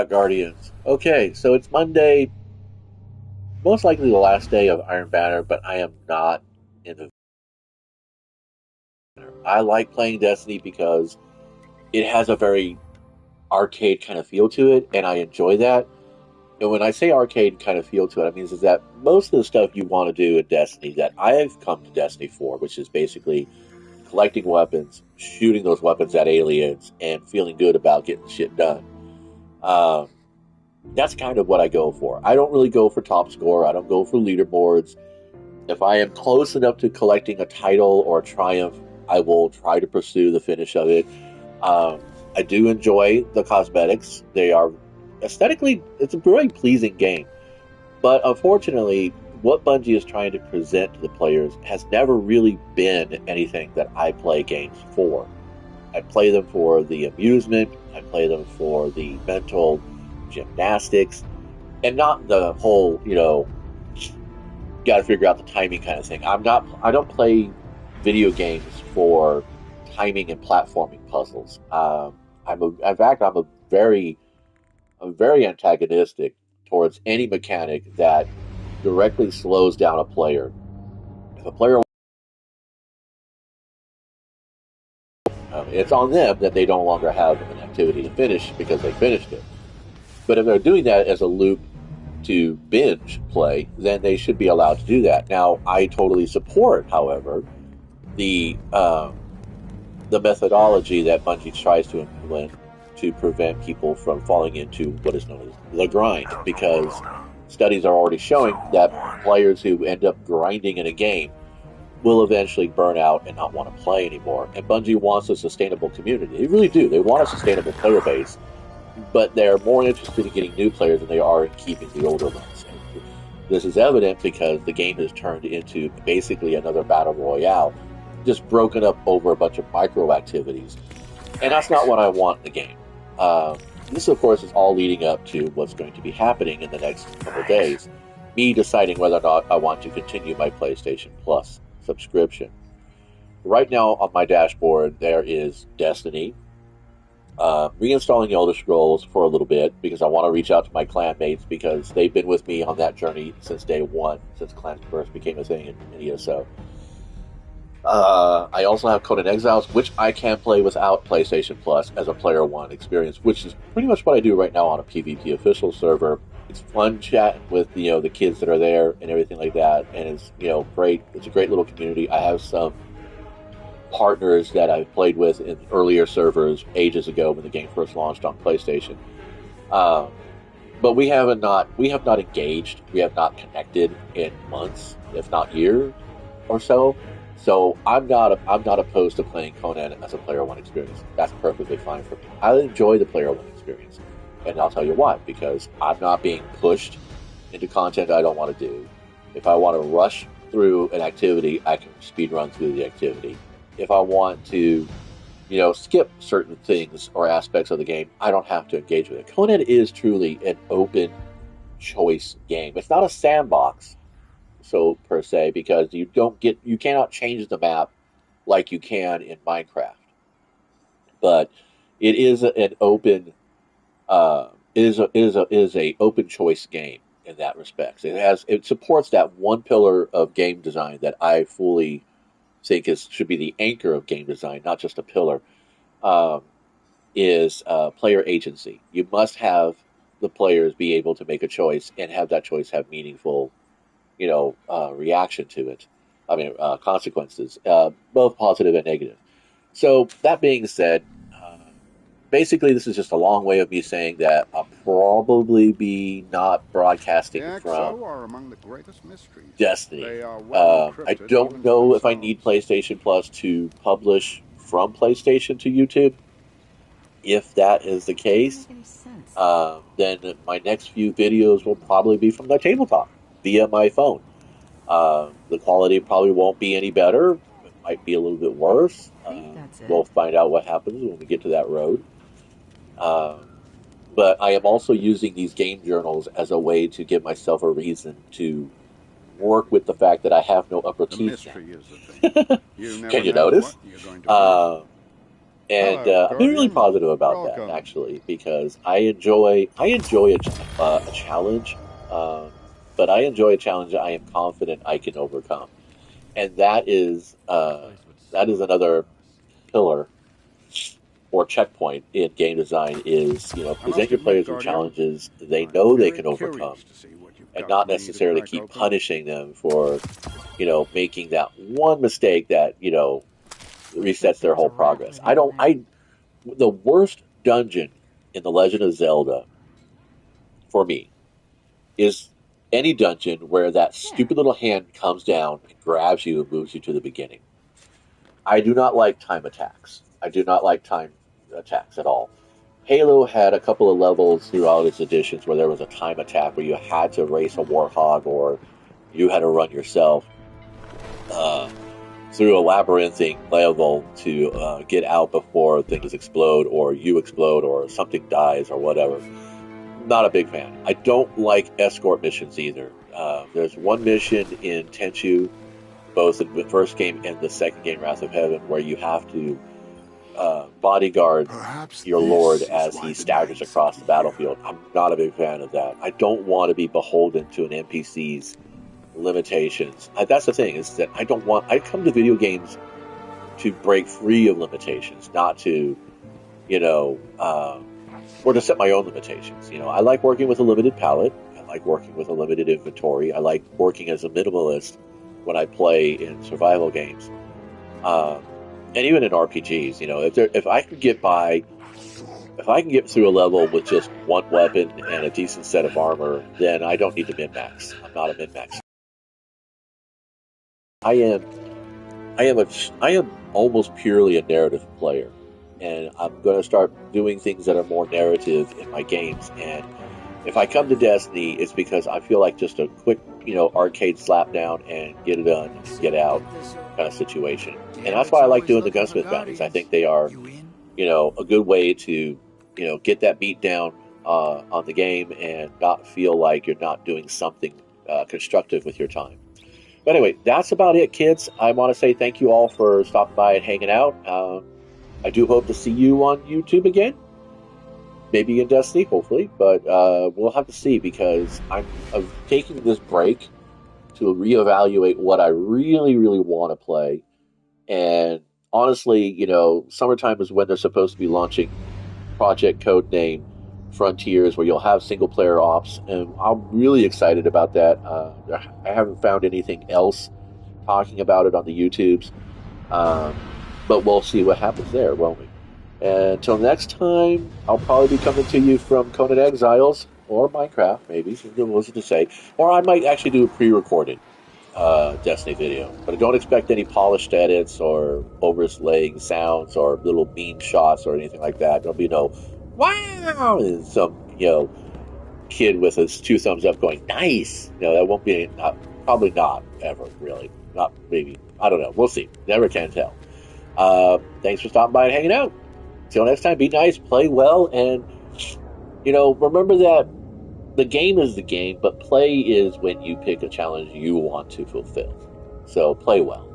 Guardians. Okay, so it's Monday, most likely the last day of Iron Banner, but I am not in the. I like playing Destiny because it has a very arcade kind of feel to it, and I enjoy that. And when I say arcade kind of feel to it, I mean is that most of the stuff you want to do in Destiny that I've come to Destiny for, which is basically collecting weapons, shooting those weapons at aliens, and feeling good about getting shit done. Um, that's kind of what I go for. I don't really go for top score. I don't go for leaderboards. If I am close enough to collecting a title or a triumph, I will try to pursue the finish of it. Um, I do enjoy the cosmetics. They are aesthetically, it's a very pleasing game. But unfortunately, what Bungie is trying to present to the players has never really been anything that I play games for. I play them for the amusement, I play them for the mental gymnastics, and not the whole, got to figure out the timing kind of thing. I don't play video games for timing and platforming puzzles. In fact, I'm very antagonistic towards any mechanic that directly slows down a player. If a player, it's on them that they no longer have an activity to finish because they finished it. But if they're doing that as a loop to binge play, then they should be allowed to do that. Now, I totally support, however, the the methodology that Bungie tries to implement to prevent people from falling into what is known as the grind, because studies are already showing that players who end up grinding in a game will eventually burn out and not want to play anymore. And Bungie wants a sustainable community. They really do. They want a sustainable player base, but they're more interested in getting new players than they are in keeping the older ones. And this is evident because the game has turned into basically another battle royale, just broken up over a bunch of micro activities. And that's not what I want in the game. This, of course, is all leading up to what's going to be happening in the next couple of days. Me deciding whether or not I want to continue my PlayStation Plus subscription. Right now on my dashboard, there is Destiny, reinstalling Elder Scrolls for a little bit because I want to reach out to my clan mates because they've been with me on that journey since day one, since clans first became a thing in ESO. I also have Conan Exiles, which I can play without PlayStation Plus as a player one experience, which is pretty much what I do right now on a PvP official server. It's fun chatting with the kids that are there and everything like that, and it's great. It's a great little community. I have some partners that I've played with in earlier servers ages ago when the game first launched on PlayStation. Um, but we have not engaged, we have not connected in months, if not years or so. So I'm not opposed to playing Conan as a player one experience. That's perfectly fine for me. I enjoy the player one experience, and I'll tell you why. Because I'm not being pushed into content I don't want to do. If I want to rush through an activity, I can speed run through the activity. If I want to, skip certain things or aspects of the game, I don't have to engage with it. Conan is truly an open choice game. It's not a sandbox, so per se, because you cannot change the map like you can in Minecraft. But it is an open is a open choice game in that respect. It supports that one pillar of game design that I fully think should be the anchor of game design, not just a pillar. Um, is player agency. You must have the players be able to make a choice and have that choice have meaningful, reaction to it. I mean, consequences, both positive and negative. So that being said, basically, this is just a long way of me saying that I'll probably be not The broadcasting from XO are among the greatest mysteries. Destiny. They are well I encrypted even don't for know if I need themselves. PlayStation Plus to publish from PlayStation to YouTube. If that is the Doesn't case, make any sense. then my next few videos will probably be from the tabletop via my phone. The quality probably won't be any better. It might be a little bit worse. I think that's We'll it. find out what happens when we get to that road. Um, but I am also using these game journals as a way to give myself a reason to work with the fact that I have no upper The teeth mystery is the thing. now. You Can never you know what notice? you're going to find. Uh, And Hello, I'm really Guardian. positive about that Welcome. actually because I enjoy a challenge, um, but I enjoy a challenge I am confident I can overcome, and that is another pillar or checkpoint in game design is I must present your admit, players with Guardian, challenges they I'm know they very can overcome, curious to see what you've and got not for me to necessarily crack keep open. punishing them for making that one mistake that resets their whole progress. I the worst dungeon in The Legend of Zelda for me is any dungeon where that stupid little hand comes down and grabs you and moves you to the beginning. I do not like time attacks. I do not like time attacks at all. Halo had a couple of levels throughout its editions where there was a time attack where you had to race a warthog or you had to run yourself uh, through a labyrinthine level to get out before things explode or you explode or something dies or whatever. Not a big fan. I don't like escort missions either. There's one mission in Tenchu, both in the first game and the second game, Wrath of Heaven, where you have to bodyguard Perhaps your lord this is as why he the staggers knights sent across me the here. battlefield. I'm not a big fan of that. I don't want to be beholden to an NPC's limitations. That's the thing is that I don't want. I come to video games to break free of limitations, not to you know, or to set my own limitations. I like working with a limited palette. I like working with a limited inventory. I like working as a minimalist when I play in survival games, um, and even in RPGs. If I can get through a level with just one weapon and a decent set of armor, then I don't need to min max. I'm not a min max. I am I am I am almost purely a narrative player, and I'm going to start doing things that are more narrative in my games. And if I come to Destiny, it's because I feel like just a quick, arcade slap down and get it done and get out kind of situation. And that's why I like doing the gunsmith bounties. I think they are, a good way to, get that beat down on the game and not feel like you're not doing something constructive with your time. But anyway, that's about it, kids. I want to say thank you all for stopping by and hanging out. I do hope to see you on YouTube again, maybe in Destiny, hopefully, but we'll have to see because I'm taking this break to reevaluate what I really, really want to play. And honestly, summertime is when they're supposed to be launching Project Codename Frontiers, where you'll have single player ops, and I'm really excited about that. I haven't found anything else talking about it on the YouTubes. Um, but we'll see what happens there, won't we? And until next time, I'll probably be coming to you from Conan Exiles or Minecraft, maybe. Who knows what to say? Or I might actually do a pre-recorded Destiny video. But I don't expect any polished edits or overlaying sounds or little meme shots or anything like that. There'll be no wow and some kid with his two thumbs up going nice. That won't be probably not ever really. Not maybe. I don't know. We'll see. Never can tell. Thanks for stopping by and hanging out. Till next time, be nice, play well, and remember that the game is the game, but play is when you pick a challenge you want to fulfill. So play well.